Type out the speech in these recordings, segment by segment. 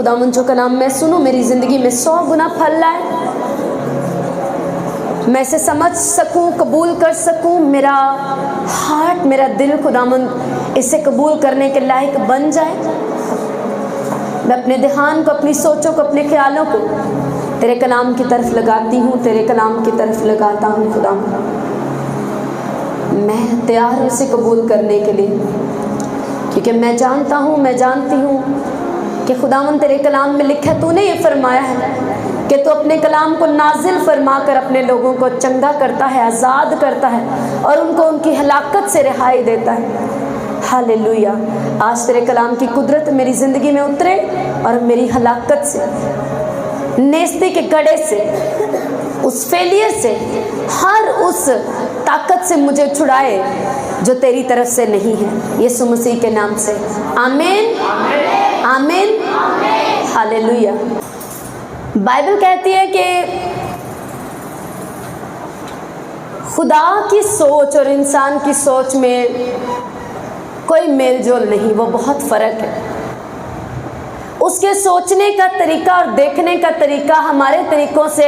खुदावंद जो कलाम मैं सुनूं मेरी ज़िंदगी में 100 गुना फल लाए, मैं इसे समझ सकूं, कबूल कर सकूं, मेरा हार्ट, मेरा दिल खुदावंद इसे कबूल करने के लायक बन जाए। मैं अपने ध्यान को, अपनी सोचों को, अपने ख्यालों को तेरे कलाम की तरफ लगाती हूँ, तेरे कलाम की तरफ लगाता हूँ। खुदावंद मैं तैयार हूँ इसे कबूल करने के लिए, क्योंकि मैं जानता हूँ, मैं जानती हूँ कि खुदावंद तेरे कलाम में लिखा है, तूने ये फरमाया है कि तू अपने कलाम को नाजिल फरमा कर अपने लोगों को चंगा करता है, आज़ाद करता है और उनको उनकी हलाकत से रिहाई देता है। हालेलुया। आज तेरे कलाम की कुदरत मेरी ज़िंदगी में उतरे और मेरी हलाकत से, नेस्ती के गड़े से, उस फेलियर से, हर उस ताकत से मुझे छुड़ाए जो तेरी तरफ से नहीं है, यीशु मसीह के नाम से। आमीन, आमीन, हालेलुया। बाइबल कहती है कि खुदा की सोच और इंसान की सोच में कोई मेल जोल नहीं, वो बहुत फ़र्क है। उसके सोचने का तरीका और देखने का तरीका हमारे तरीक़ों से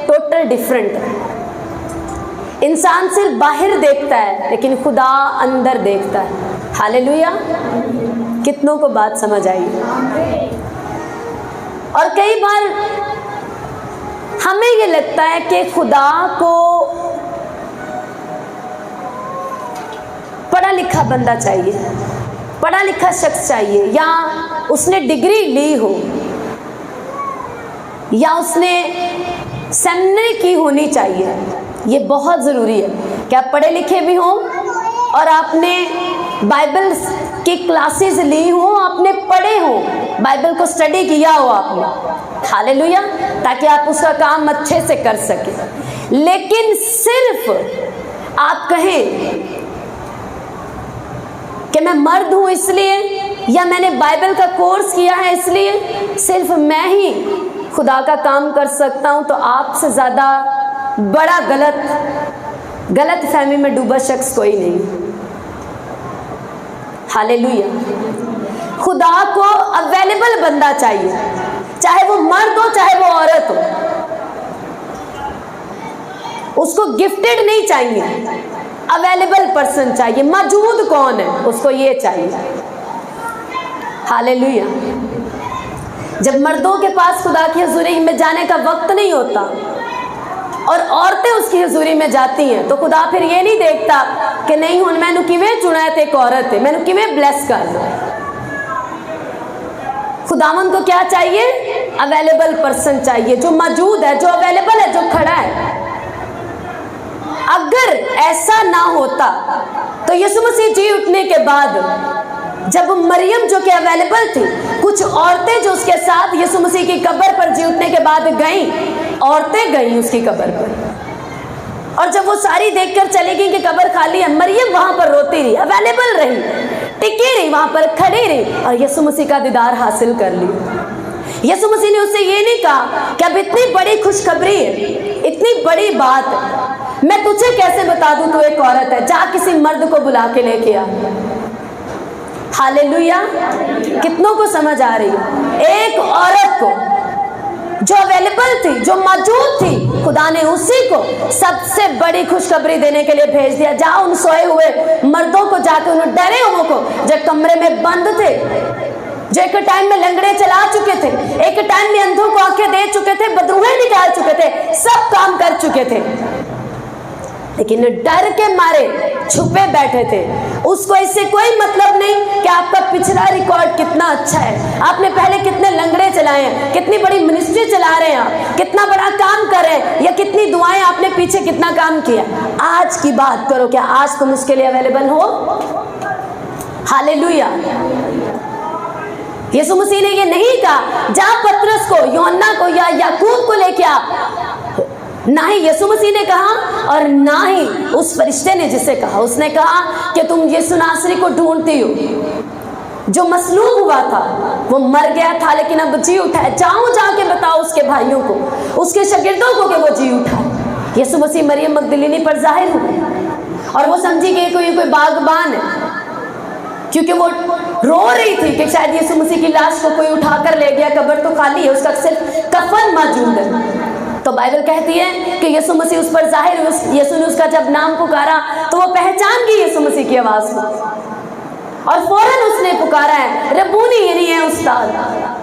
टोटल डिफरेंट है। इंसान सिर्फ बाहर देखता है लेकिन खुदा अंदर देखता है। हालेलुया। कितनों को बात समझ आई? और कई बार हमें ये लगता है कि खुदा को पढ़ा लिखा बंदा चाहिए, पढ़ा लिखा शख्स चाहिए, या उसने डिग्री ली हो, या उसने सेमिनरी की होनी चाहिए। ये बहुत ज़रूरी है कि आप पढ़े लिखे भी हों और आपने बाइबल की क्लासेस ली हो, आपने पढ़े हो, बाइबल को स्टडी किया हो आपने। हालेलुया। ताकि आप उसका काम अच्छे से कर सकें। लेकिन सिर्फ आप कहें कि मैं मर्द हूँ इसलिए, या मैंने बाइबल का कोर्स किया है इसलिए सिर्फ मैं ही खुदा का काम कर सकता हूँ, तो आपसे ज़्यादा बड़ा गलत फहमी में डूबा शख्स कोई नहीं। हालेलुया। खुदा को अवेलेबल बंदा चाहिए, चाहे वो मर्द हो चाहे वो औरत हो। उसको गिफ्टेड नहीं चाहिए, अवेलेबल पर्सन चाहिए। मौजूद कौन है उसको ये चाहिए। हालेलुया। जब मर्दों के पास खुदा की हुजूरी में जाने का वक्त नहीं होता और औरतें उसकी हुजूरी में जाती हैं, तो खुदा फिर ये नहीं देखता कि नहीं हुन मैनू किवें चुना है, एक औरत है, मैनू किवें ब्लेस कर दो। खुदावंद को क्या चाहिए? अवेलेबल पर्सन चाहिए, जो मौजूद है, जो अवेलेबल है, जो खड़ा है। अगर ऐसा ना होता तो यीशु मसीह जी उठने के बाद, जब मरियम जो कि अवेलेबल थी, कुछ औरतें जो उसके साथ यीशु मसीह की कब्र पर जी उठने के बाद गईं, औरतें गईं उसकी कब्र पर, और जब वो सारी देखकर चली गई कि कब्र खाली है, मरियम वहां पर रोती रही, अवेलेबल रही, टिकी रही, वहां पर खड़ी रही और यीशु मसीह का दीदार हासिल कर लिया। यीशु मसीह ने उससे ये नहीं कहा कि अब इतनी बड़ी खुशखबरी है, इतनी बड़ी बात है, मैं तुझे कैसे बता दूं तू एक औरत है, जा किसी मर्द को बुला के लेके आ। हालेलुया। कितनों को समझ आ रही है? एक औरत को जो अवेलेबल थी, जो मौजूद थी, खुदा ने उसी को सबसे बड़ी खुशखबरी देने के लिए भेज दिया। जा उन सोए हुए मर्दों को जाके, उन डरे हुओं को जो कमरे में बंद थे, जो एक टाइम में लंगड़े चला चुके थे, एक टाइम में अंधों को आंखें दे चुके थे, बदरूहें निकाल चुके थे, सब काम कर चुके थे, लेकिन डर के मारे छुपे बैठे थे। उसको इससे कोई मतलब नहीं कि आपका पिछला रिकॉर्ड कितना अच्छा है, आपने पहले कितने लंगड़े चलाए हैं, कितनी बड़ी मिनिस्ट्री चला रहे हैं आप, कितना बड़ा काम कर रहे हैं, या कितनी दुआएं आपने पीछे कितना काम किया। आज की बात करो, क्या आज तुम उसके लिए अवेलेबल हो? हालेलुया। यीशु मसीह ने ये नहीं कहा जा पतरस को, यूहन्ना को या याकूब को लेके आ, ना ही यीशु मसीह ने कहा और ना ही उस फरिश्ते ने जिसे कहा। उसने कहा कि तुम यीशु नासरी को ढूंढती हो, जो मसलूब हुआ था, वो मर गया था लेकिन अब जी उठा है, जाओ जाके बताओ उसके भाइयों को, उसके शागिर्दों को कि वो जी उठा है। यीशु मसीह मरियम मगदलीनी पर जाहिर हुए और वो समझी कि कोई बागबान है, क्योंकि वो रो रही थी कि शायद यीशु मसीह की लाश को कोई उठाकर ले गया, कब्र तो खाली है, उसका सिर्फ कफन मौजूद है। तो बाइबल कहती है कि यीशु मसीह उस पर जाहिर हुए। यीशु ने उसका जब नाम पुकारा तो वो पहचान गई यीशु मसीह की आवाज को, और फौरन उसने पुकारा है रब्बूनी, यानी है उस्ताद।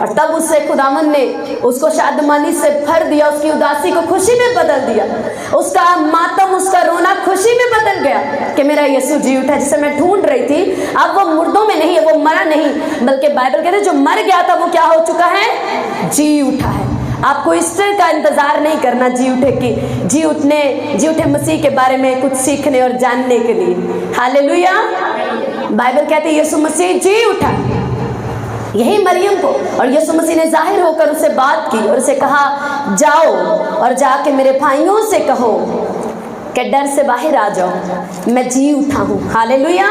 और तब उससे खुदावन ने उसको शादमानी से भर दिया, उसकी उदासी को खुशी में बदल दिया, उसका मातम, उसका रोना खुशी में बदल गया कि मेरा यीशु जी उठा, जिसे मैं ढूंढ रही थी। अब वो मुर्दों में नहीं है, वो मरा नहीं, बल्कि बाइबल कहते हैं जो मर गया था वो क्या हो चुका है, जी उठा है। आपको ईस्टर का इंतजार नहीं करना जी उठे मसीह के बारे में कुछ सीखने और जानने के लिए। हालेलुया। बाइबल कहती है यीशु मसीह जी उठा। यही मरियम को और यीशु मसीह ने जाहिर होकर उससे बात की और उसे कहा जाओ और जाके मेरे भाइयों से कहो कि डर से बाहर आ जाओ, मैं जी उठा हूँ। हालेलुया।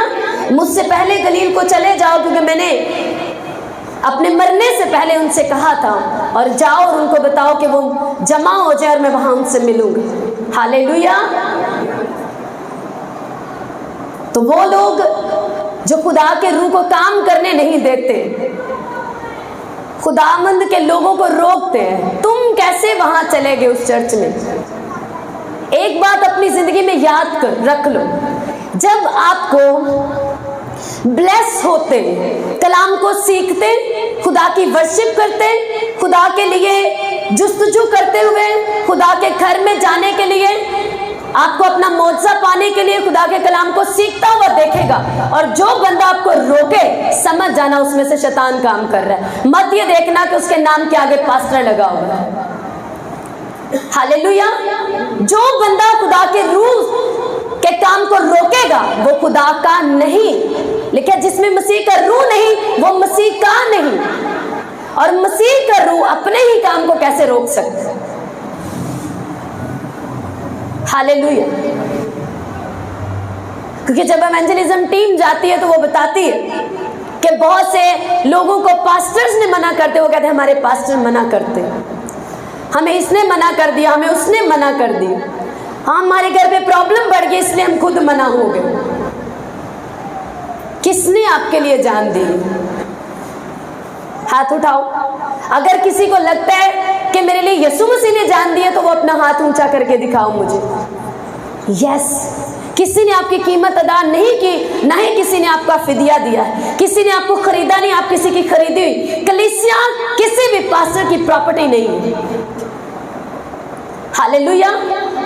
मुझसे पहले गलील को चले जाओ, क्योंकि मैंने अपने मरने से पहले उनसे कहा था, और जाओ और उनको बताओ कि वो जमा हो जाए और मैं वहां उनसे मिलूंगी। हालेलुया। तो वो लोग जो खुदा के रूह को काम करने नहीं देते, खुदामंद के लोगों को रोकते हैं, तुम कैसे वहां चले गए उस चर्च में? एक बात अपनी जिंदगी में याद कर रख लो, जब आपको ब्लेस होते, कलाम को सीखते, खुदा की वर्शिप करते, खुदा के लिए जुस्तजू करते हुए, खुदा के घर में जाने के लिए, आपको अपना मौजज़ा पाने के लिए खुदा के कलाम को सीखता हुआ देखेगा, और जो बंदा आपको रोके, समझ जाना उसमें से शैतान काम कर रहा है। मत ये देखना कि उसके नाम के आगे पास्टर लगा हुआ है। हालेलुया। जो बंदा खुदा के रूह के काम को रोकेगा वो खुदा का नहीं, लेकिन जिसमें मसीह का रूह नहीं वो मसीह का नहीं। और मसीह का रूह अपने ही काम को कैसे रोक सकता है? हालेलुया। क्योंकि जब इवेंजलिज्म टीम जाती है तो वो बताती है कि बहुत से लोगों को पास्टर्स ने मना करते, वो कहते हैं हमारे पास्टर मना करते, हमें इसने मना कर दिया, हमें उसने मना कर दिया, हाँ हमारे घर पे प्रॉब्लम बढ़ गई इसलिए हम खुद मना हो गए। किसने आपके लिए जान दी? हाथ उठाओ। अगर किसी को लगता है कि मेरे लिए यीशु मसीह ने जान दिया तो वो अपना हाथ ऊंचा करके दिखाओ मुझे। यस, किसी ने आपकी कीमत अदा नहीं की, ना ही किसी ने आपका फिदिया दिया, किसी ने आपको खरीदा नहीं, आप किसी की खरीदी हुई। कलीसिया किसी भी पास्टर की प्रॉपर्टी नहीं है। हालेलुया।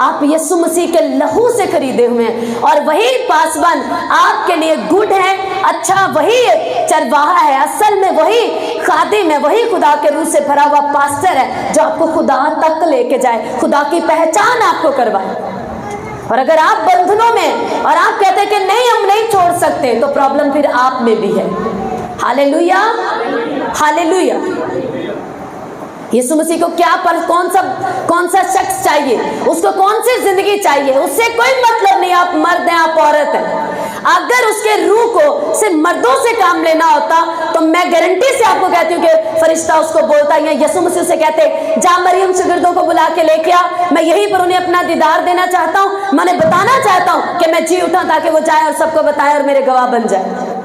आप यीशु मसीह के लहू से खरीदे हुए हैं, और वही पासवान आपके लिए गुड है, अच्छा वही चरवाहा है, असल में वही खादिम है, वही खुदा के रूह से भरा हुआ पास्टर है जो आपको खुदा तक लेके जाए, खुदा की पहचान आपको करवाए। और अगर आप बंधनों में और आप कहते हैं कि नहीं हम नहीं छोड़ सकते, तो प्रॉब्लम फिर आप में भी है। हालेलुया। हालेलुया। यीशु मसीह को क्या पर कौन सा शख्स चाहिए, उसको कौन सी जिंदगी चाहिए, उससे कोई मतलब नहीं आप मर्द हैं आप औरत हैं। अगर उसके रूह को सिर्फ मर्दों से काम लेना होता तो मैं गारंटी से आपको कहती हूँ कि फरिश्ता उसको बोलता, या यीशु मसीह से कहते जा मरियम शागिर्दों को बुला के लेके आ, मैं यहीं पर उन्हें अपना दीदार देना चाहता हूँ, मैं उन्हें बताना चाहता हूँ कि मैं जी उठा, ताकि वो जाए और सबको बताए और मेरे गवाह बन जाए।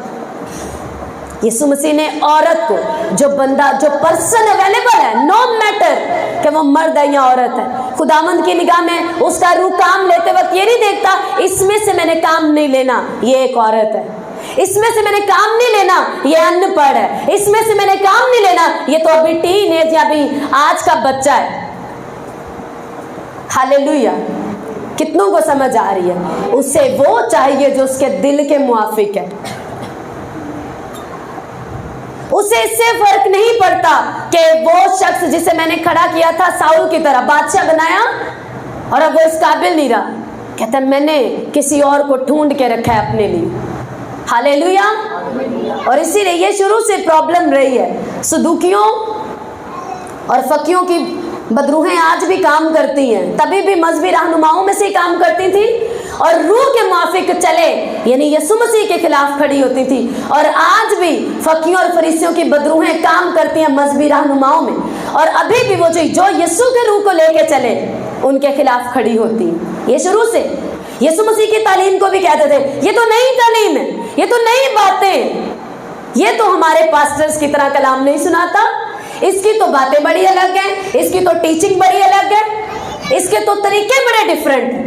यीशु मसीह ने औरत को, जो बंदा, जो पर्सन अवेलेबल है, नो मैटर कि वो मर्द है या औरत है, खुदावंद की निगाह में उसका रूह काम लेते वक्त ये नहीं देखता इसमें से मैंने काम नहीं लेना, ये एक औरत है, इसमें से मैंने काम नहीं लेना, ये अनपढ़ है, इसमें से मैंने काम नहीं लेना, ये तो अभी टीन एज या अभी आज का बच्चा है। हालेलुया। कितनों को समझ आ रही है? उसे वो चाहिए जो उसके दिल के मुआफिक है। उसे इससे फर्क नहीं पड़ता कि वो शख्स जिसे मैंने खड़ा किया था साउल की तरह, बादशाह बनाया और अब वो इस काबिल नहीं रहा, कहता मैंने किसी और को ढूंढ के रखा है अपने लिए। हालेलुया। और इसीलिए ये शुरू से प्रॉब्लम रही है। सदूकियों और फकियों की बदरूहें आज भी काम करती हैं, तभी भी मजहबी रहनुमाओं में से काम करती थी और रूह के मुआफिक चले, यानी यीशु मसीह के खिलाफ खड़ी होती थी। और आज भी फकियों और फरीसियों की बदरूहें काम करती हैं मजहबी रहनुमाओं में, और अभी भी वो जो यीशु के रूह को लेके चले उनके खिलाफ खड़ी होती हैं। ये शुरू से यीशु मसीह की तालीम को भी कहते थे ये तो नई तालीम है, ये तो नई बातें, ये तो हमारे पास्टर्स की तरह कलाम नहीं सुनाता, इसकी तो बातें बड़ी अलग हैं, इसकी तो टीचिंग बड़ी अलग है, इसके तो तरीके बड़े डिफरेंट हैं।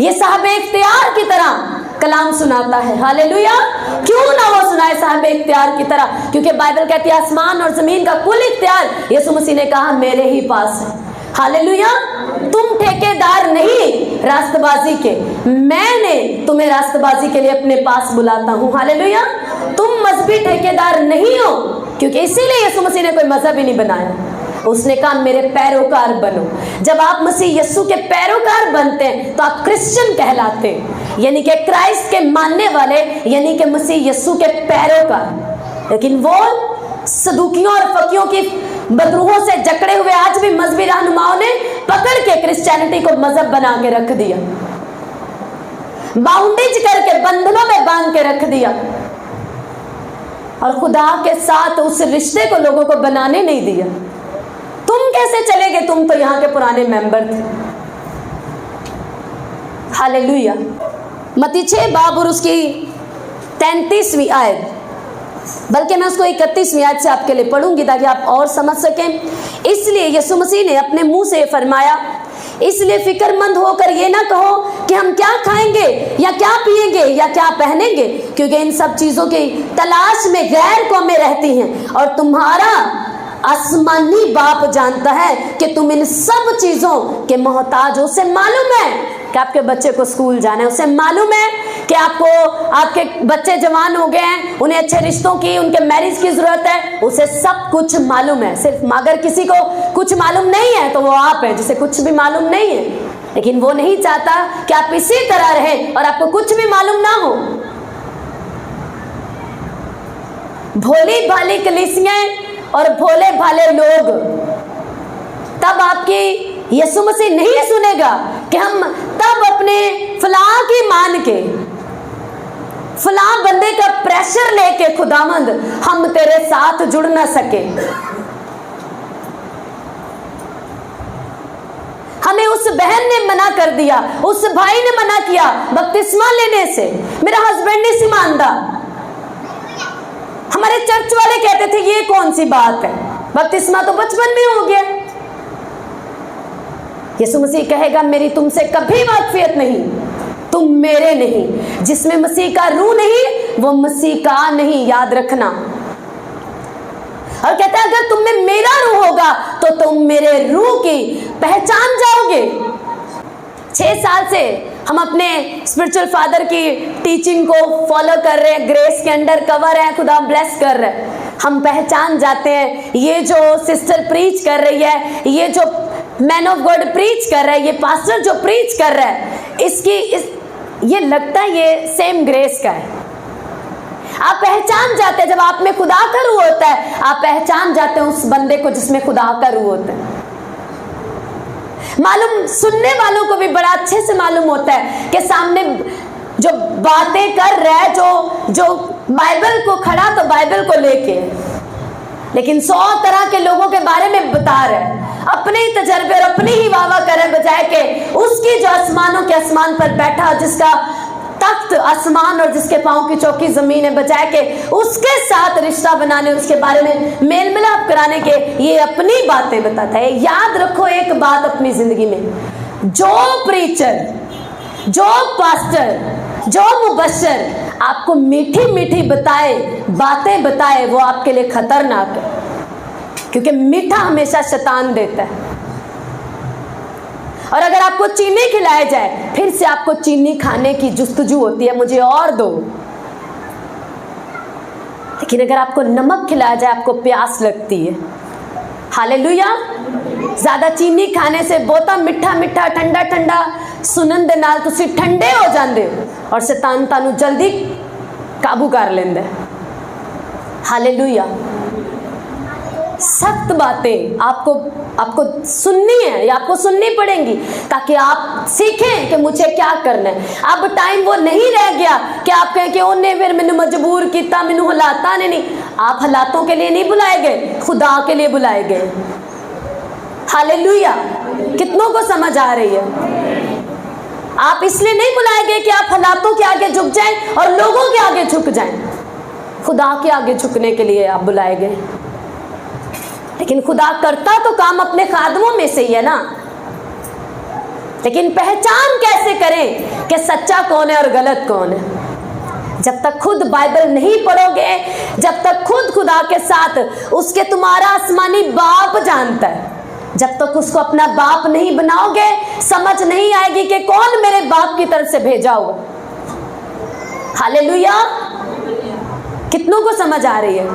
ये साहब इख्तियार की तरह कलाम सुनाता है। हालेलुया। क्यों ना वो सुनाए साहब इख्तियार की तरह, क्योंकि बाइबल कहती है आसमान और जमीन का कुल इख्तियार यीशु मसीह ने कहा मेरे ही पास है। हालेलुया। तुम ठेकेदार नहीं रास्तबाजी के, मैंने तुम्हें रास्तबाजी के लिए अपने पास बुलाता हूं। हालेलुया। तुम मजहबी ठेकेदार नहीं हो, क्योंकि इसीलिए यीशु मसीह ने कोई मजहब ही नहीं बनाया, उसने कहा मेरे पैरोकार बनो। जब आप मसीह यीशु के पैरोकार बनते हैं तो आप क्रिश्चियन कहलाते हैं, यानी कि क्राइस्ट के मानने वाले, यानी कि मसीह यीशु के पैरोकार। लेकिन वो सदूकियों और फकीयों की बदरूहों से जकड़े हुए आज भी मजहबी रहनुमाओं ने पकड़ के क्रिश्चियनिटी को मजहब बना के रख दिया, बाउंडेज करके बंधनों में बांध के रख दिया, और खुदा के साथ उस रिश्ते को लोगों को बनाने नहीं दिया। तुम कैसे चले गए, तुम तो यहाँ के पुराने मेंबर थे। हालेलुया। मत्ती 6 बाब और उसकी 33वीं आयत, बल्कि मैं उसको 31वीं आयत से आपके लिए पढ़ूंगी ताकि आप और समझ सकें। इसलिए यीशु मसीह ने अपने मुंह से फरमाया, इसलिए फिक्रमंद होकर ये ना कहो कि हम क्या खाएंगे या क्या पिएंगे या क्या पहनेंगे, क्योंकि इन सब चीजों की तलाश में गैर कौमें रहती हैं, और तुम्हारा आसमानी बाप जानता है कि तुम इन सब चीजों के मोहताज हो। उसे मालूम है कि आपके बच्चे को स्कूल जाना है, उसे मालूम है कि आपके बच्चे जवान हो गए हैं, उन्हें अच्छे रिश्तों की, उनके मैरिज की जरूरत है, उसे सब कुछ मालूम है। सिर्फ अगर किसी को कुछ मालूम नहीं है तो वो आप है जिसे कुछ भी मालूम नहीं है, लेकिन वो नहीं चाहता कि आप इसी तरह रहें और आपको कुछ भी मालूम ना हो। भोली भाली कलीसियां और भोले भाले लोग, तब आपकी यीशु मसीह नहीं सुनेगा कि हम तब अपने फलां की मान के, फलां बंदे का प्रेशर लेके खुदावंद हम तेरे साथ जुड़ ना सके। हमें उस बहन ने मना कर दिया, उस भाई ने मना किया बपतिस्मा लेने से, मेरा हस्बैंड नहीं सी मानता। हमारे चर्च वाले कहते थे ये कौन सी बात है, बपतिस्मा तो बचपन में हो गया। यीशु मसीह कहेगा मेरी तुमसे कभी वाकफियत नहीं, तुम मेरे नहीं। जिसमें मसीह का रूह नहीं वो मसीह का नहीं, याद रखना। और कहता है अगर तुम में मेरा रूह होगा तो तुम मेरे रूह की पहचान जाओगे। 6 साल से हम अपने स्पिरिचुअल फादर की टीचिंग को फॉलो कर रहे हैं, ग्रेस के अंडर कवर है, खुदा ब्लेस कर रहे हैं। हम पहचान जाते हैं ये जो सिस्टर प्रीच कर रही है, ये जो मैन ऑफ गॉड प्रीच कर रहा है, ये पास्टर जो प्रीच कर रहा है, ये लगता है ये सेम ग्रेस का है। आप पहचान जाते हैं, जब आप में खुदा का रूह होता है आप पहचान जाते हैं उस बंदे को जिसमें खुदा का रूह होता है। मालूम, सुनने वालों को भी बड़ा अच्छे से मालूम होता है कि सामने जो बातें कर रहा है, जो बाइबल को खड़ा तो बाइबल को लेके, लेकिन 100 तरह के लोगों के बारे में बता रहा है, अपने ही तजर्बे और अपनी ही वाह करे बजाय के उसकी जो आसमानों के आसमान पर बैठा, जिसका तख्त आसमान और जिसके पांव की चौकी जमीन है, बजाय के उसके साथ रिश्ता बनाने, उसके बारे में मेल मिलाप कराने के ये अपनी बातें बताता है। याद रखो एक बात अपनी जिंदगी में, जो प्रीचर, जो पास्टर, जो मुबश्शिर आपको मीठी मीठी बातें बताए वो आपके लिए खतरनाक है, क्योंकि मीठा हमेशा शैतान देता है। और अगर आपको चीनी खिलाया जाए फिर से आपको चीनी खाने की जुस्तजू होती है, मुझे और दो। लेकिन अगर आपको नमक खिलाया जाए आपको प्यास लगती है। हालेलुया। ज्यादा चीनी खाने से बहुता मिठा मिठा ठंडा ठंडा सुनन दे नाल तुसी ठंडे हो जांदे हो और शैतान तानू जल्दी काबू कर लेंदा है। हालेलुया। सख्त बातें आपको सुननी है या आपको सुननी पड़ेंगी ताकि आप सीखें कि मुझे क्या करना है। अब टाइम वो नहीं रह गया कि आप कहें कि उन्हें फिर मैंने मजबूर किया, मैंने हालाता ने नहीं। आप हालातों के लिए नहीं बुलाए गए, खुदा के लिए बुलाए गए। हालेलुया। कितनों को समझ आ रही है? आप इसलिए नहीं बुलाए गए कि आप हालातों के आगे झुक जाएं और लोगों के आगे झुक जाएं। खुदा के आगे झुकने के लिए आप बुलाए गए। लेकिन खुदा करता तो काम अपने खादमों में से ही है ना। लेकिन पहचान कैसे करें कि सच्चा कौन है और गलत कौन है? जब तक खुद बाइबल नहीं पढ़ोगे, जब तक खुद खुदा के साथ उसके तुम्हारा आसमानी बाप जानता है, जब तक उसको अपना बाप नहीं बनाओगे, समझ नहीं आएगी कि कौन मेरे बाप की तरफ से भेजा हुआ। हालेलुया। कितनों को समझ आ रही है?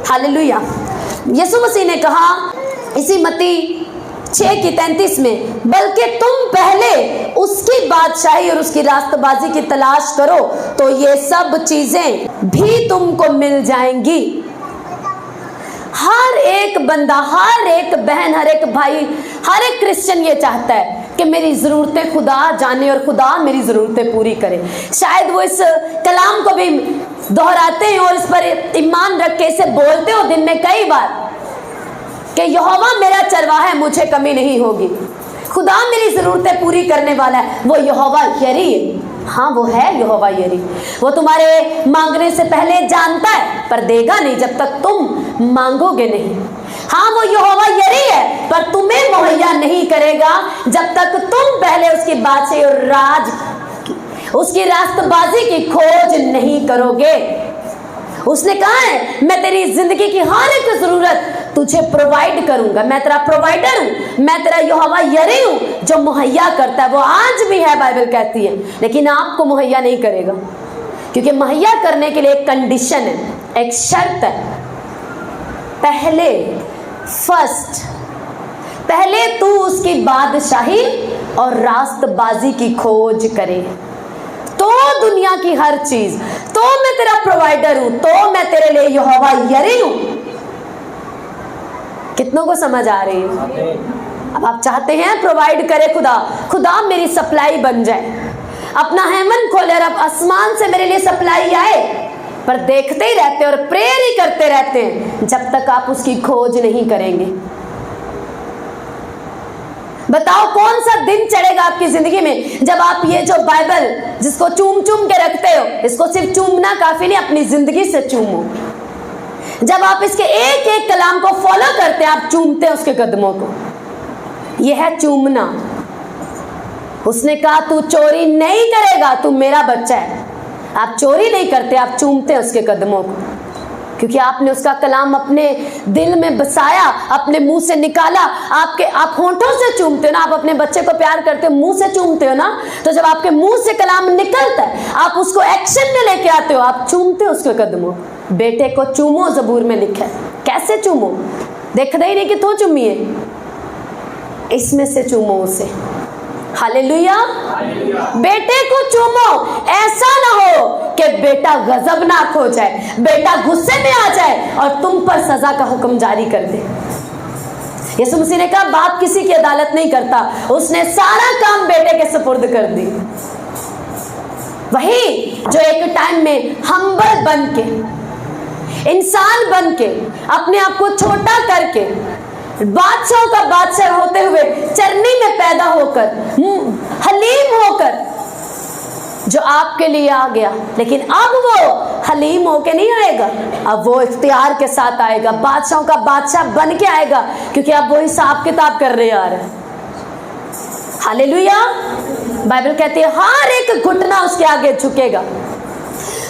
हालेलुया। यीशु मसीह ने कहा इसी मत्ती 6:33 में, बल्कि तुम पहले उसकी बादशाही और उसकी रास्तबाजी की तलाश करो तो ये सब चीजें भी तुमको मिल जाएंगी। हर एक बंदा, हर एक बहन, हर एक भाई, हर एक क्रिश्चियन ये चाहता है कि मेरी ज़रूरतें खुदा जाने और खुदा मेरी ज़रूरतें पूरी करे। शायद वो इस कलाम को भी दोहराते हैं और इस पर ईमान रख के इसे बोलते हो दिन में कई बार कि यहोवा मेरा चरवाहा है, मुझे कमी नहीं होगी। खुदा मेरी ज़रूरतें पूरी करने वाला है, वो यहोवा यरी है। हाँ, वो है यहोवा यरी। वो तुम्हारे मांगने से पहले जानता है, पर देगा नहीं जब तक तुम मांगोगे नहीं। हाँ, वो यहोवा यरी है, पर तुम्हें मुहैया नहीं करेगा जब तक तुम पहले उसकी बादशाही और राज, उसकी रास्तबाजी की खोज नहीं करोगे। उसने कहा है मैं तेरी जिंदगी की हर एक जरूरत तुझे प्रोवाइड करूंगा। मैं तेरा प्रोवाइडर हूं, मैं तेरा यहोवा यरी हूं जो मुहैया करता है। वो आज भी है, बाइबल कहती है, लेकिन आपको मुहैया नहीं करेगा, क्योंकि मुहैया करने के लिए एक कंडीशन है, एक शर्त है। पहले तू उसकी बादशाही और रास्तबाजी की खोज करे, तो दुनिया की हर चीज, तो मैं तेरा प्रोवाइडर हूं, तो मैं तेरे लिए यहोवा यरी हूं। कितनों को समझ आ रही है? अब आप चाहते हैं प्रोवाइड करे खुदा, खुदा मेरी सप्लाई बन जाए, अपना हेमन खोले और अब आसमान से मेरे लिए सप्लाई आए, पर देखते ही रहते और प्रेयर ही करते रहते हैं जब तक आप उसकी खोज नहीं करेंगे। बताओ कौन सा दिन चढ़ेगा आपकी जिंदगी में जब आप ये जो बाइबल जिसको चूम चूम के रखते हो, इसको सिर्फ चूमना काफी नहीं, अपनी जिंदगी से चूमो। जब आप इसके एक एक कलाम को फॉलो करते हैं, आप चूमते हैं उसके कदमों को। यह है चूमना। उसने कहा तू चोरी नहीं करेगा, तू मेरा बच्चा है। आप चोरी नहीं करते, आप चूमते हैं उसके कदमों को, क्योंकि आपने उसका कलाम अपने दिल में बसाया, अपने मुंह से निकाला। आप होंठों से चूमते हो ना, आप अपने बच्चे को प्यार करते हो, मुंह से चूमते हो ना, तो जब आपके मुंह से कलाम निकलता है, आप उसको एक्शन में लेके आते हो, आप चूमते हो उसके कदमों। बेटे को चूमो, ज़बूर में लिखा है। कैसे चूमो? देख रही नहीं कि तो चूमिए, इसमें से चूमो उसे। हालेलुया। बेटे को चूमो, ऐसा ना हो कि बेटा गजबनाक हो जाए, बेटा गुस्से में आ जाए और तुम पर सजा का हुक्म जारी कर दे। यीशु मसीह ने कहा बाप किसी की अदालत नहीं करता, उसने सारा काम बेटे के सुपुर्द कर दी। वही जो एक टाइम में हम्बल बन के, इंसान बन के, अपने आप को छोटा करके, बादशाहों का बादशाह होते हुए चरनी में पैदा होकर, हलीम होकर जो आपके लिए आ गया, लेकिन अब वो हलीम होके नहीं आएगा, अब वो इख्तियार के साथ आएगा, बादशाहों का बादशाह बन के आएगा, क्योंकि अब वो हिसाब किताब कर रहे आ रहा है। हालेलुया। बाइबल कहती है हर एक घुटना उसके आगे झुकेगा,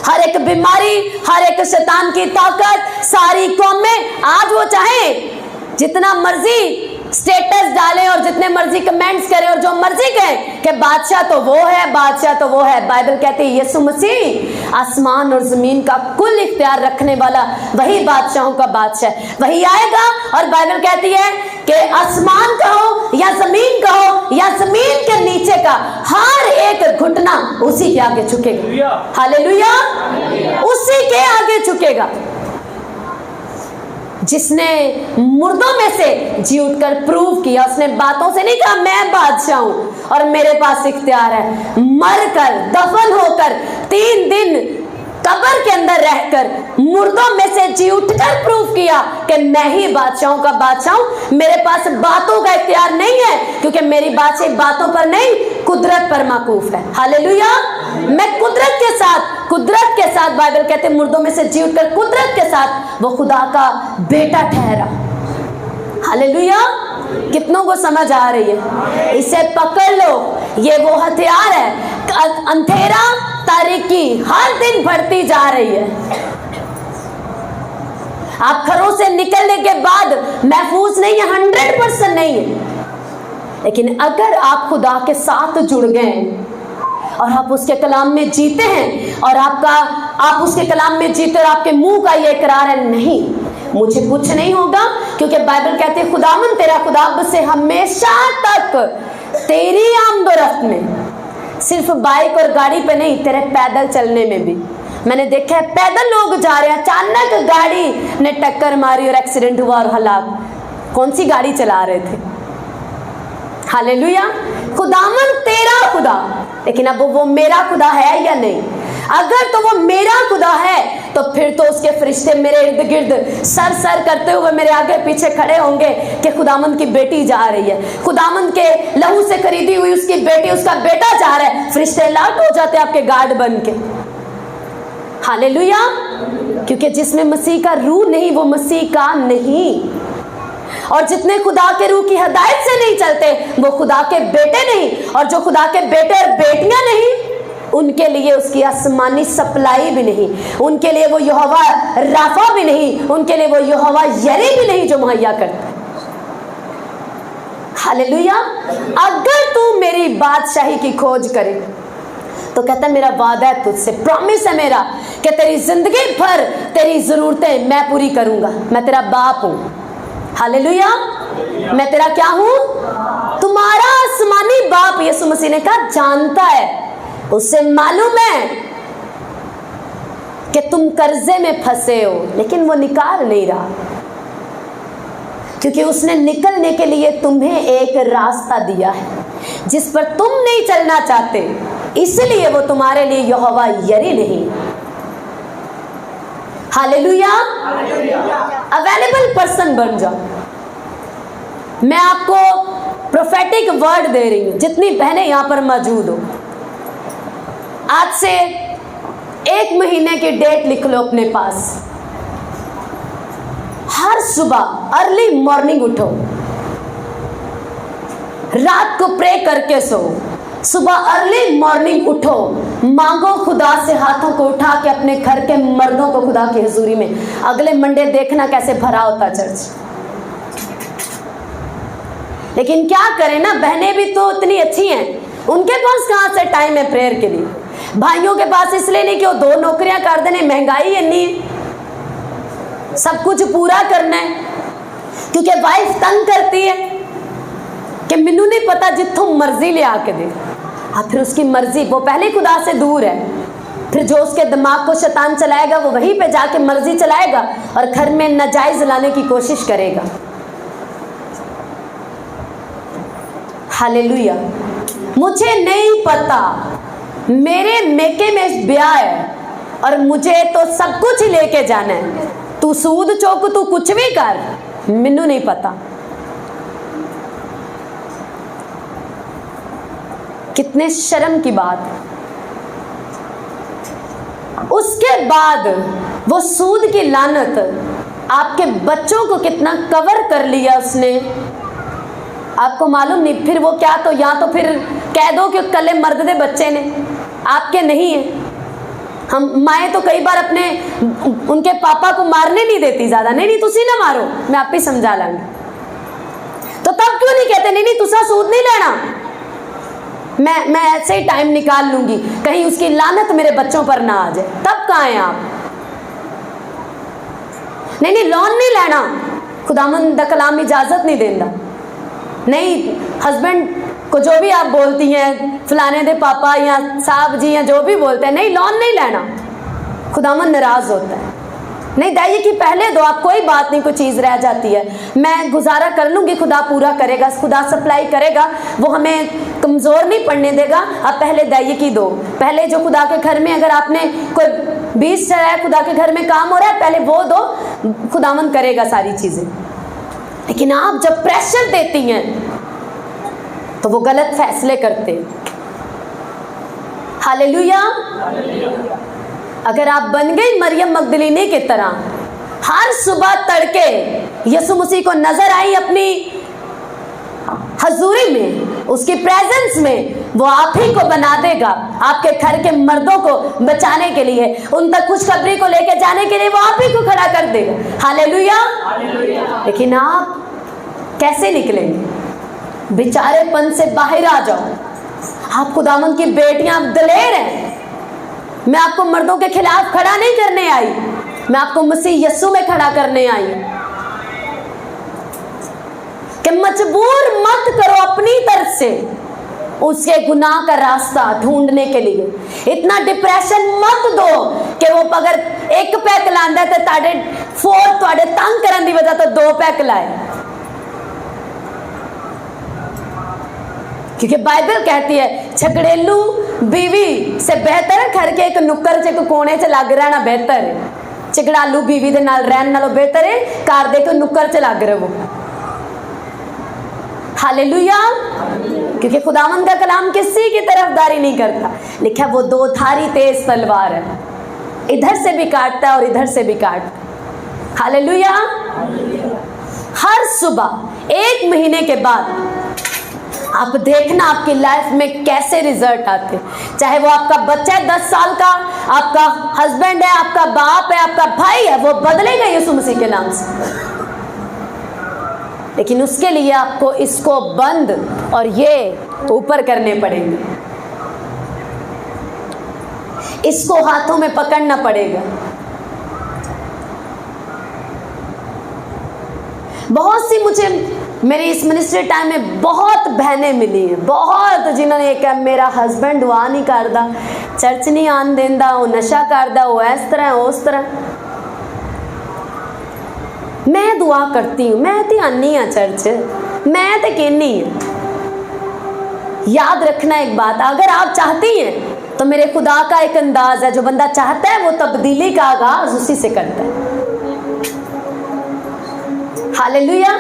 हर एक बीमारी, हर एक शैतान की ताकत, सारी कौमें, आज वो चाहे जितना मर्जी स्टेटस डालें और जितने मर्जी कमेंट्स करें और जो मर्जी कहें कि बादशाह तो वो है, बादशाह तो वो है, बाइबल कहती है यीशु मसीह आसमान और जमीन का कुल इख्तियार रखने वाला वही बादशाहों का बादशाह, वही आएगा। और बाइबल कहती है कि आसमान का हो या जमीन का हो या जमीन के नीचे का, हर एक घुटना उसी के आगे झुकेगा। हालेलुया। उसी के आगे झुकेगा जिसने मुर्दों में से जी उठकर प्रूव किया। उसने बातों से नहीं कहा मैं बादशाह हूं और मेरे पास इख्तियार है, मरकर दफन होकर 3 दिन कब्र के अंदर रहकर मुर्दों में से जी उठकर प्रूव किया कि मैं ही बादशाहों का बादशाह हूं। मेरे पास बातों का इख्तियार नहीं है, क्योंकि मेरी बादशाही बातों पर नहीं, कुदरत पर माकूफ है। हालेलुया। मैं कुदरत के साथ बाइबल कहते हैं मुर्दों में से जी उठकर कुदरत के साथ वो खुदा का बेटा ठहरा। हालेलुया। कितनों को समझ आ रही है? इसे पकड़ लो, ये वो हथियार है। अंधेरा तारीकी हर दिन बढ़ती जा रही है। आप घरों से निकलने के बाद महफूज नहीं है, 100% नहीं है, लेकिन अगर आप खुदा के साथ जुड़ गए और आप उसके कलाम में जीते हैं और आप उसके कलाम में जीते और आपके मुंह का ये इकरार है, नहीं मुझे कुछ नहीं होगा, क्योंकि बाइबल कहते हैं खुदावन तेरा खुदाब से हमेशा तक तेरी आमदोरफ्त में, सिर्फ बाइक और गाड़ी पे नहीं, तेरे पैदल चलने में भी। मैंने देखा है पैदल लोग जा रहे हैं, अचानक गाड़ी ने टक्कर मारी और एक्सीडेंट हुआ और हलाक। कौन सी गाड़ी चला रहे थे? हालेलुया। खुदावन तेरा खुदा, लेकिन अब वो मेरा खुदा है या नहीं? अगर तो वो मेरा खुदा है तो फिर तो उसके फरिश्ते मेरे इर्द गिर्द सर सर करते हुए मेरे आगे पीछे खड़े होंगे कि खुदावंद की बेटी जा रही है, खुदावंद के लहू से खरीदी हुई उसकी बेटी, उसका बेटा जा रहा है। फरिश्ते लाट हो जाते आपके गार्ड बन के। हालेलुया। क्योंकि जिसमें मसीह का रूह नहीं वो मसीह का नहीं, और जितने खुदा के रूह की हदायत से नहीं चलते वो खुदा के बेटे नहीं, और जो खुदा के बेटे और बेटियां नहीं उनके लिए उसकी आसमानी सप्लाई भी नहीं, उनके लिए वो यहोवा राफा भी नहीं, उनके लिए वो यहोवा यरी भी नहीं जो मुहैया करता है। हालेलुया। अगर तू मेरी बादशाही की खोज करे तो कहता है मेरा वादा है तुझसे, प्रॉमिस है मेरा कि तेरी जिंदगी भर तेरी जरूरतें मैं पूरी करूंगा। मैं तेरा बाप हूं। हालेलुया। मैं तेरा क्या हूं? तुम्हारा आसमानी बाप। यीशु मसीह ने कहा जानता है, उससे मालूम है कि तुम कर्जे में फंसे हो, लेकिन वो निकाल नहीं रहा, क्योंकि उसने निकलने के लिए तुम्हें एक रास्ता दिया है जिस पर तुम नहीं चलना चाहते, इसलिए वो तुम्हारे लिए यहोवा यरी नहीं। हालेलुया। अवेलेबल पर्सन बन जाओ। मैं आपको प्रोफेटिक वर्ड दे रही हूं, जितनी बहनें यहां पर मौजूद हो, आज से 1 महीने की डेट लिख लो अपने पास। हर सुबह अर्ली मॉर्निंग उठो, रात को प्रे करके सो, सुबह अर्ली मॉर्निंग उठो, मांगो खुदा से, हाथों को उठा के अपने घर के मर्दों को खुदा की हुजूरी में। अगले मंडे देखना कैसे भरा होता चर्च। लेकिन क्या करें ना, बहनें भी तो इतनी अच्छी हैं, उनके पास कहां से टाइम है प्रेयर के लिए। भाइयों के पास इसलिए नहीं कि वो 2 नौकरियां कर देने, महंगाई इतनी है, सब कुछ पूरा करना है, क्योंकि वाइफ तंग करती है कि मैनू नहीं पता जिथों मर्जी ले आके दे। हाँ, फिर उसकी मर्जी, वो पहले खुदा से दूर है, फिर जो उसके दिमाग को शैतान चलाएगा वो वहीं पे जाके मर्जी चलाएगा और घर में नाजायज लाने की कोशिश करेगा। हालेलुया। मुझे नहीं पता, मेरे मेके में ब्याह है और मुझे तो सब कुछ ही लेके जाना है, तू सूद चौक तू कुछ भी कर, मैनू नहीं पता। कितने शर्म की बात। उसके बाद वो सूद की लानत आपके बच्चों को कितना कवर कर लिया उसने, आपको मालूम नहीं। फिर वो क्या, तो या तो फिर कह दो कि कले मर्द दे बच्चे ने, आपके नहीं है। हम माए तो कई बार अपने उनके पापा को मारने नहीं देती ज्यादा, नहीं तुसी ना मारो, मैं आप ही समझा लांगी। तो तब क्यों नहीं कहते नहीं तुसा सूद नहीं लेना, मैं ऐसे ही टाइम निकाल लूंगी, कहीं उसकी लानत मेरे बच्चों पर ना आ जाए। तब कहाँ हैं आप? नहीं लोन नहीं लेना, खुदावंद दा कलाम इजाजत नहीं देता। नहीं, हस्बैंड को जो भी आप बोलती हैं, फलाने दे पापा या साहब जी या जो भी बोलते हैं, नहीं लोन नहीं लेना, खुदावंद नाराज होता है। नहीं दाइए कि पहले दो, आप कोई बात नहीं, कोई चीज़ रह जाती है मैं गुजारा कर लूँगी, खुदा पूरा करेगा, खुदा सप्लाई करेगा, वो हमें कमज़ोर नहीं पड़ने देगा। आप पहले दाइए की दो। पहले जो खुदा के घर में अगर आपने कोई बीज चढ़ा है, खुदा के घर में काम हो रहा है, पहले वो दो, खुदावंद करेगा सारी चीजें। लेकिन आप जब प्रेशर देती हैं तो वो गलत फैसले करते हैं। हालेलुया। अगर आप बन गई मरियम मगदलीनी की तरह, हर सुबह तड़के यीशु मसीह को नजर आई अपनी हजूरी में, उसकी प्रेजेंस में, वो आप ही को बना देगा आपके घर के मर्दों को बचाने के लिए, उन तक खुशखबरी को लेकर जाने के लिए वो आप ही को खड़ा कर देगा। हालेलुया। लेकिन आप कैसे निकलेंगे? बेचारेपन से बाहर आ जाओ। आप खुदावंद की बेटियां, आप दलेर हैं। मैं आपको मर्दों के खिलाफ खड़ा नहीं करने आई, मैं आपको मसीह यीशु में खड़ा करने आई कि मजबूर मत करो अपनी तरफ से उसके गुनाह का रास्ता ढूंढने के लिए। इतना डिप्रेशन मत दो कि वो अगर एक पैक लांदा तो ताड़े फोर तुहाडे तंग करन दी वजह तो दो पैक लाए। क्योंकि बाइबल कहती है झगड़ेलू बीवी से बेहतर है घर के एक नुक्कर च, एक कोने च लग रहना बेहतर है। झगड़ालू बीवी दे नाल रहन नालों बेहतर है घर दे के नुक्कर च लग रहो। हालेलुया। क्योंकि खुदावंद का कलाम किसी की तरफदारी नहीं करता। लिखा वो दो धारी तेज तलवार है, इधर से भी काटता है और इधर से भी काटता। हालेलुया। हर सुबह 1 महीने के बाद आप देखना आपकी लाइफ में कैसे रिजल्ट आते। चाहे वो आपका बच्चा है 10 साल का, आपका हस्बैंड है, आपका बाप है, आपका भाई है, वो बदलेगा यीशु मसीह के नाम से। लेकिन उसके लिए आपको इसको बंद और ये ऊपर करने पड़ेंगे, इसको हाथों में पकड़ना पड़ेगा। बहुत सी मुझे मेरी इस मिनिस्ट्री टाइम में बहुत बहनें मिली हैं, बहुत, जिन्होंने कहा मेरा हस्बैंड दुआ नहीं करता, चर्च नहीं आन देंदा, वो नशा करता, वो इस तरह उस तरह। मैं दुआ करती हूँ, मैं तो आनी हाँ चर्च, मैं तो कहनी हूँ। याद रखना एक बात, अगर आप चाहती हैं तो मेरे खुदा का एक अंदाज है, जो बंदा चाहता है वो तब्दीली का आगाज उसी से करता है। हालेलुया।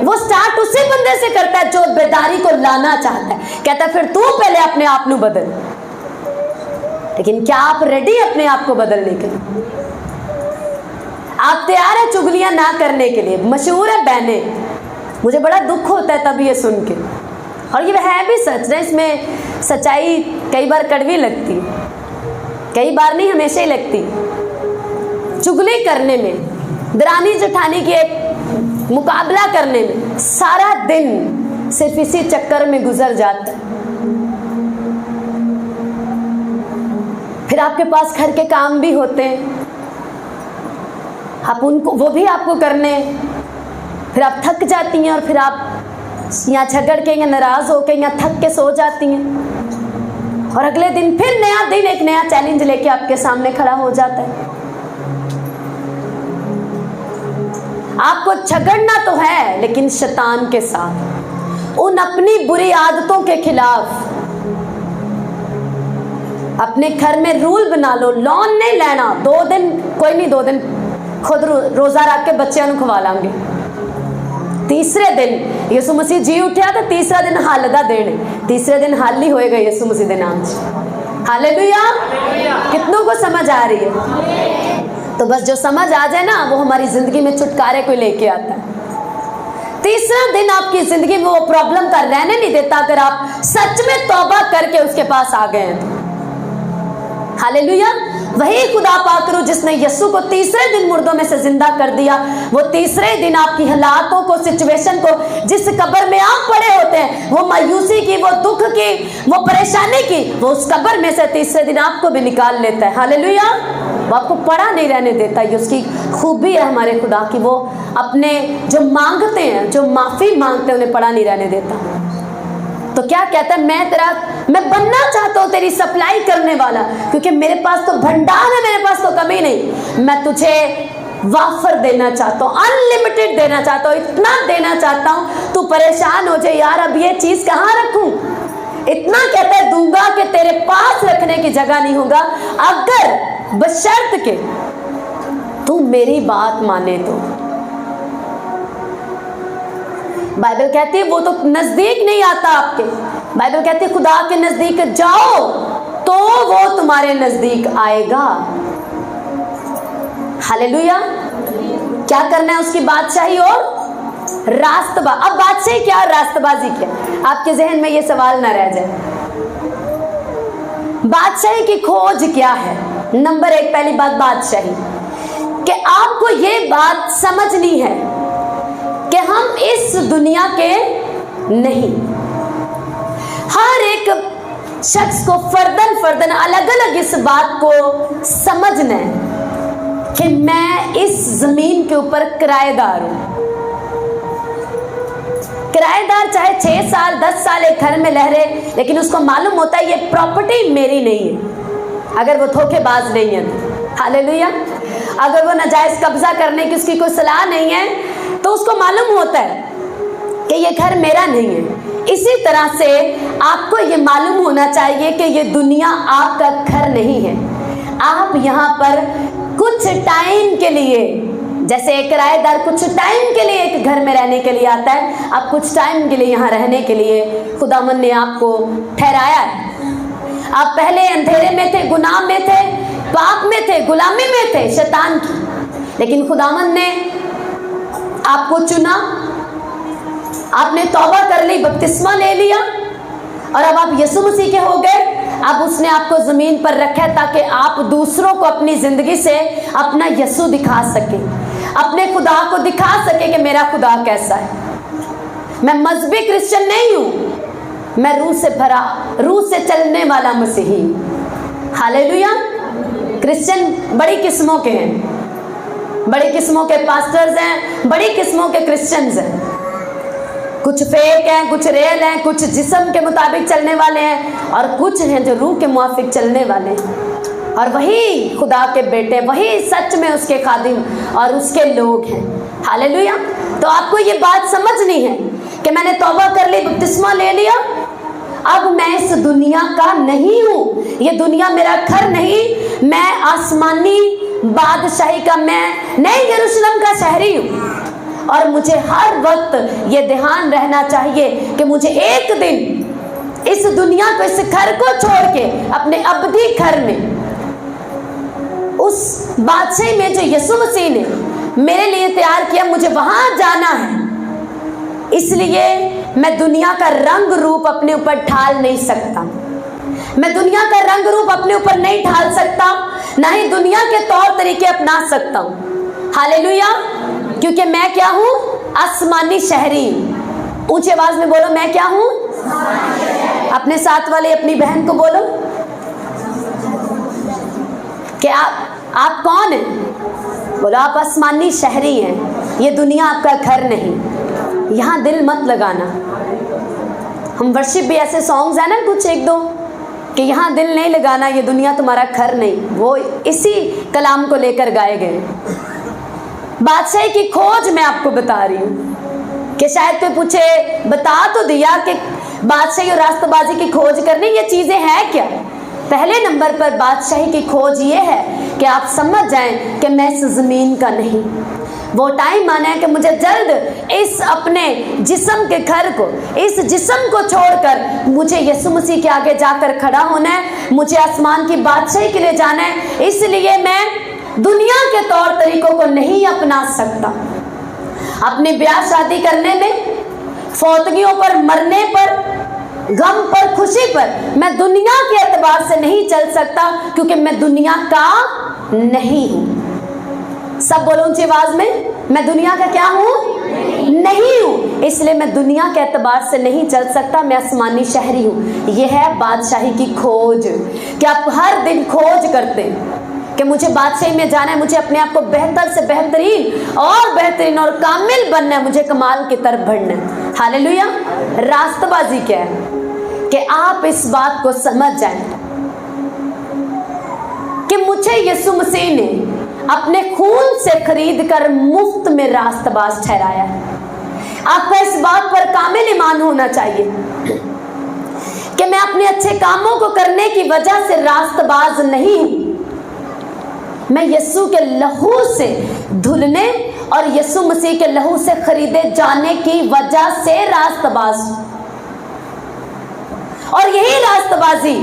वो स्टार्ट उसी बंदे से करता है जो बेदारी को लाना चाहता है। कहता है फिर तू पहले अपने आप को बदल। लेकिन क्या आप रेडी अपने आप को बदलने के लिए? आप तैयार है चुगलियां ना करने के लिए? मशहूर है बहनें, मुझे बड़ा दुख होता है तब ये सुन के, और ये है भी सच ना, इसमें सच्चाई कई बार कड़वी लगती, कई बार नहीं, हमेशा ही लगती। चुगली करने में, दरानी जेठानी की एक मुकाबला करने में सारा दिन सिर्फ इसी चक्कर में गुजर जाता है। फिर आपके पास घर के काम भी होते हैं, आप उनको, वो भी आपको करने, फिर आप थक जाती हैं और फिर आप यहाँ झगड़ के या नाराज होकर या थक के सो जाती हैं, और अगले दिन फिर नया दिन एक नया चैलेंज लेके आपके सामने खड़ा हो जाता है। आपको झगड़ना तो है, लेकिन शैतान के साथ, उन अपनी बुरी आदतों के खिलाफ। अपने घर में रूल बना लो, लॉन नहीं लेना 2 दिन, कोई नहीं 2 दिन खुद रोजा रख के बच्चों को खवा लांगे। तीसरे दिन यीशु मसीह जी उठा तो तीसरा दिन हल का देने, तीसरे दिन हल ही होएगा यीशु मसीह के नाम से। हालेलुया। कितनों को समझ आ रही है? तो बस जो समझ आ जाए ना, वो हमारी जिंदगी में छुटकारे को लेके आता है। तीसरा दिन आपकी जिंदगी में वो प्रॉब्लम का रहने नहीं देता अगर आप सच में तौबा करके उसके पास आ गए हैं तो। हालेलुया। वही खुदा पाक रूह जिसने यीशु को तीसरे दिन मुर्दों में से जिंदा कर दिया, वो तीसरे दिन आपकी हालातों को, सिचुएशन को, जिस कब्र में आप पड़े होते हैं, वो मायूसी की, वो दुख की, वो परेशानी की, वो उस कब्र में से तीसरे दिन आपको भी निकाल लेता है। हालेलुया। वो आपको पड़ा नहीं रहने देता। ये उसकी खूबी है हमारे खुदा की, वो अपने जो मांगते हैं, जो माफी मांगते हैं, उन्हें पड़ा नहीं रहने देता। तो क्या कहता है, मैं बनना चाहता हूँ तेरी सप्लाई करने वाला, क्योंकि मेरे पास तो भंडार है, मेरे पास तो कमी नहीं। मैं तुझे वाफर देना चाहता हूँ, अनलिमिटेड देना चाहता हूँ, इतना देना चाहता हूँ तू परेशान हो जाए, यार अब ये चीज कहाँ रखूं। इतना कहता है दूंगा कि तेरे पास रखने की जगह नहीं होगा। अगर बशर्त के तू मेरी बात माने तो। बाइबल कहती है वो तो नजदीक नहीं आता आपके। बाइबल कहती है खुदा के नजदीक जाओ तो वो तुम्हारे नजदीक आएगा। हालेलुया। क्या करना है? उसकी बादशाही और रास्तबा। अब बादशाही क्या और रास्तबाजी क्या? आपके जहन में ये सवाल ना रह जाए। बादशाही की खोज क्या है? नंबर 1 पहली बात बादशाही, कि आपको ये बात समझनी है कि हम इस दुनिया के नहीं। हर एक शख्स को फर्दन फर्दन अलग अलग इस बात को समझना है कि मैं इस जमीन के ऊपर किराएदार हूं। किराएदार चाहे 6 साल 10 साल एक घर में लहरे, लेकिन उसको मालूम होता है ये प्रॉपर्टी मेरी नहीं है, अगर वो धोखेबाज नहीं है। हालेलुया। अगर वो नाजायज कब्जा करने की उसकी कोई सलाह नहीं है तो उसको मालूम होता है कि ये घर मेरा नहीं है। इसी तरह से आपको ये मालूम होना चाहिए कि ये दुनिया आपका घर नहीं है। आप यहाँ पर कुछ टाइम के लिए, जैसे एक किराएदार कुछ टाइम के लिए एक घर में रहने के लिए आता है, आप कुछ टाइम के लिए यहाँ रहने के लिए खुदावन ने आपको ठहराया है। आप पहले अंधेरे में थे, गुनाह में थे, पाप में थे, गुलामी में थे शैतान की, लेकिन खुदावन ने आपको चुना, आपने तौबा कर ली, बपतिस्मा ले लिया और अब आप यीशु मसीह के हो गए। अब उसने आपको जमीन पर रखा है ताकि आप दूसरों को अपनी जिंदगी से अपना यीशु दिखा सके, अपने खुदा को दिखा सके कि मेरा खुदा कैसा है। मैं मजहबी क्रिश्चियन नहीं हूं, मैं रूह से भरा, रूह से चलने वाला मसीही। हालेलुया। क्रिश्चियन बड़ी किस्मों के हैं, बड़ी किस्मों के पास्टर्स हैं, बड़ी किस्मों के क्रिश्चियंस हैं। कुछ फेक हैं, कुछ रियल हैं, कुछ जिस्म के मुताबिक चलने वाले हैं और कुछ हैं जो रूह के मुआफिक चलने वाले हैं। और वही खुदा के बेटे, वही सच में उसके खादिम और उसके लोग हैं। हालेलुया। तो आपको ये बात समझनी है कि मैंने तौबा कर ली, बपतिस्मा ले लिया, अब मैं इस दुनिया का नहीं हूँ, ये दुनिया मेरा घर नहीं, मैं आसमानी बादशाही का, मैं नए यरूशलेम का शहरी हूँ। और मुझे हर वक्त ये ध्यान रहना चाहिए कि मुझे एक दिन इस दुनिया को, इस घर को छोड़ के अपने अबदी घर में, उस बादशाही में जो यीशु मसीह ने मेरे लिए तैयार किया, मुझे वहां जाना है। इसलिए मैं दुनिया का रंग रूप अपने ऊपर ढाल नहीं सकता, मैं दुनिया का रंग रूप अपने ऊपर नहीं ढाल सकता, ना ही दुनिया के तौर तरीके अपना सकता हूँ। हालेलुया। क्योंकि मैं क्या हूँ? आसमानी शहरी। ऊंची आवाज में बोलो, मैं क्या हूँ? अपने साथ वाले अपनी बहन को बोलो कि आप कौन हैं? बोलो आप आसमानी शहरी हैं, ये दुनिया आपका घर नहीं। यहाँ दिल मत लगाना। हम वर्शिप भी ऐसे सॉन्ग्स हैं ना कुछ एक दो कि यहाँ दिल नहीं लगाना, ये दुनिया तुम्हारा घर नहीं, वो इसी कलाम को लेकर गाए गए। बादशाही की खोज मैं आपको बता रही हूँ कि शायद कोई पूछे, बता तो दिया कि बादशाही और रास्तबाजी की खोज करनी ये चीजें हैं क्या। पहले नंबर पर बादशाही की खोज ये है कि आप समझ जाएं कि मैं इस जमीन का नहीं। वो टाइम आना है कि मुझे जल्द इस अपने जिस्म के घर को, इस जिस्म को छोड़कर मुझे यीशु मसीह के आगे जाकर खड़ा होना है, मुझे आसमान की बादशाही के लिए जाना है। इसलिए मैं दुनिया के तौर तरीकों को नहीं अपना सकता। अपने ब्याह शादी करने में, फौतगियों पर, मरने पर, गम पर, खुशी पर मैं दुनिया के एतबार से नहीं चल सकता, क्योंकि मैं दुनिया का नहीं हूं। सब बोलो ऊंची आवाज में, मैं दुनिया का क्या हूं? नहीं हूं। इसलिए मैं दुनिया के एतबार से नहीं चल सकता, मैं आसमानी शहरी हूं। यह है बादशाही की खोज कि आप हर दिन खोज करते हैं कि मुझे बादशाही में जाना है, मुझे अपने आप को बेहतर से बेहतरीन और कामिल बनना है, मुझे कमाल की तरफ बढ़ना है। हालेलुया। रास्तबाजी क्या है कि आप इस बात को समझ जाएं कि मुझे यीशु मसीह ने अपने खून से खरीद कर मुफ्त में रास्तबाज ठहराया है। आपका इस बात पर कामिल ईमान होना चाहिए कि मैं अपने अच्छे कामों को करने की वजह से रास्तबाज नहीं हूं, मैं यीशु के लहू से धुलने और यीशु मसीह के लहू से खरीदे जाने की वजह से रास्तबाज, और यही रास्तबाजी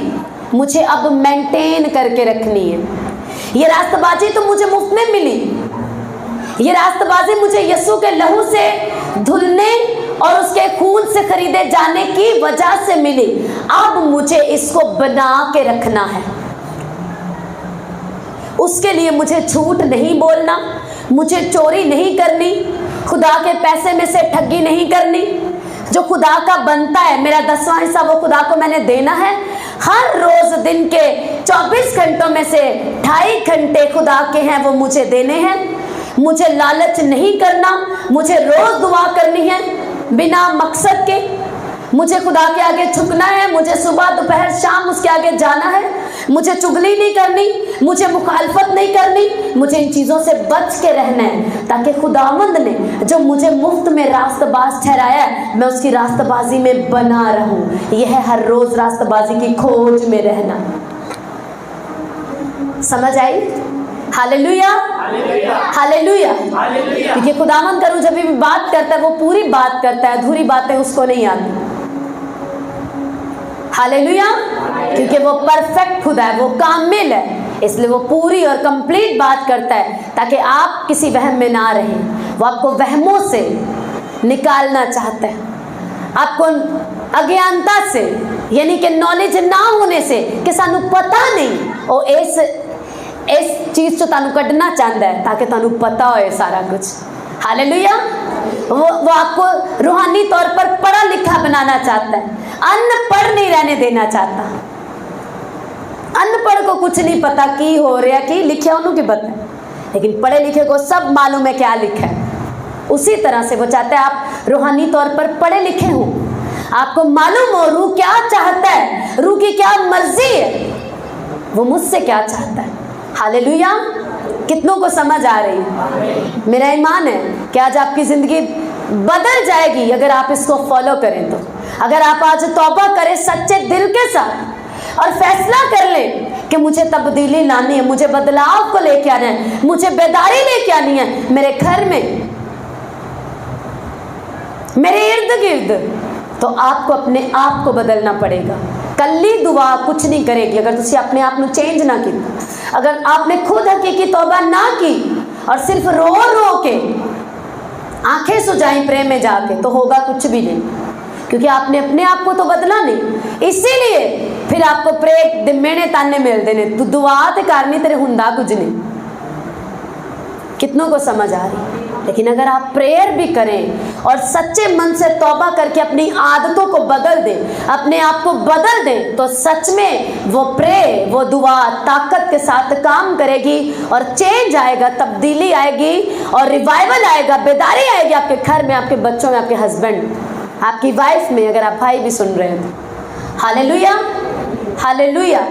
मुझे अब मेंटेन करके रखनी है। ये रास्तबाजी तो मुझे मुफ्त में मिली, ये रास्तबाजी मुझे यीशु के लहू से धुलने और उसके खून से खरीदे जाने की वजह से मिली। अब मुझे इसको बना के रखना है। उसके लिए मुझे झूठ नहीं बोलना, मुझे चोरी नहीं करनी, खुदा के पैसे में से ठगी नहीं करनी। जो खुदा का बनता है, मेरा 10वां हिस्सा वो खुदा को मैंने देना है। हर रोज दिन के 24 घंटों में से 2.5 घंटे खुदा के हैं, वो मुझे देने हैं। मुझे लालच नहीं करना, मुझे रोज दुआ करनी है बिना मकसद के। मुझे खुदा के आगे झुकना है, मुझे सुबह दोपहर शाम उसके आगे जाना है। मुझे चुगली नहीं करनी, मुझे मुखालफत नहीं करनी, मुझे इन चीज़ों से बच के रहना है, ताकि खुदावंद ने जो मुझे मुफ्त में रास्तबाज ठहराया है, मैं उसकी रास्तबाजी में बना रहूं। यह है हर रोज रास्तबाजी की खोज में रहना। समझ आई? Hallelujah, hallelujah. क्योंकि खुदावंद करूं जब भी बात करता है वो पूरी बात करता है, अधूरी बातें उसको नहीं आती। हालेलुया, क्योंकि वो परफेक्ट खुदा है, वो कामिल है, इसलिए वो पूरी और कंप्लीट बात करता है, ताकि आप किसी वहम में ना रहें। वो आपको वहमों से निकालना चाहता है, आपको अज्ञानता से, यानी कि नॉलेज ना होने से कि सानू पता नहीं, और इस चीज़ चो तानू कढ़ना चाहता है ताकि तानू पता हो सारा कुछ। हालेलुया। वो आपको रूहानी तौर पर पढ़ा लिखा बनाना चाहता है, अनपढ़ नहीं रहने देना चाहता। अनपढ़ को कुछ नहीं पता की हो रहा, की लिखा उन्होंने की पता, लेकिन पढ़े लिखे को सब मालूम है क्या लिखा है। उसी तरह से वो चाहता है आप रूहानी तौर पर पढ़े लिखे हो, आपको मालूम हो रूह क्या चाहता है, रूह की क्या मर्जी है, वो मुझसे क्या चाहता है। हालेलुया। कितनों को समझ आ रही है? मेरा ईमान है कि आज आपकी ज़िंदगी बदल जाएगी अगर आप इसको फॉलो करें तो। अगर आप आज तौबा करें सच्चे दिल के साथ और फैसला कर लें कि मुझे तब्दीली लानी है, मुझे बदलाव को लेके आना है, मुझे बेदारी लेके आनी है मेरे घर में, मेरे इर्द गिर्द, तो आपको अपने आप को बदलना पड़ेगा। कल्ली दुआ कुछ नहीं करेगी अगर तुसी अपने आप को चेंज ना की। अगर आपने खुद हकीकी तौबा ना की और सिर्फ रो रो के आंखें सुजाई प्रेम में जाके, तो होगा कुछ भी नहीं, क्योंकि आपने अपने आप को तो बदला नहीं। इसीलिए फिर आपको प्रे मेने ताने मिलते ने, तू दुआ ते करनी तेरे हुंदा कुछ नहीं। कितनों को समझ आ रही? लेकिन अगर आप प्रेयर भी करें और सच्चे मन से तौबा करके अपनी आदतों को बदल दें, अपने आप को बदल दें, तो सच में वो प्रे, वो दुआ ताकत के साथ काम करेगी और चेंज आएगा, तब्दीली आएगी और रिवाइवल आएगा, बेदारी आएगी आपके घर में, आपके बच्चों में, आपके हस्बैंड, आपकी वाइफ में, अगर आप भाई भी सुन रहे हैं तो। Hallelujah, hallelujah.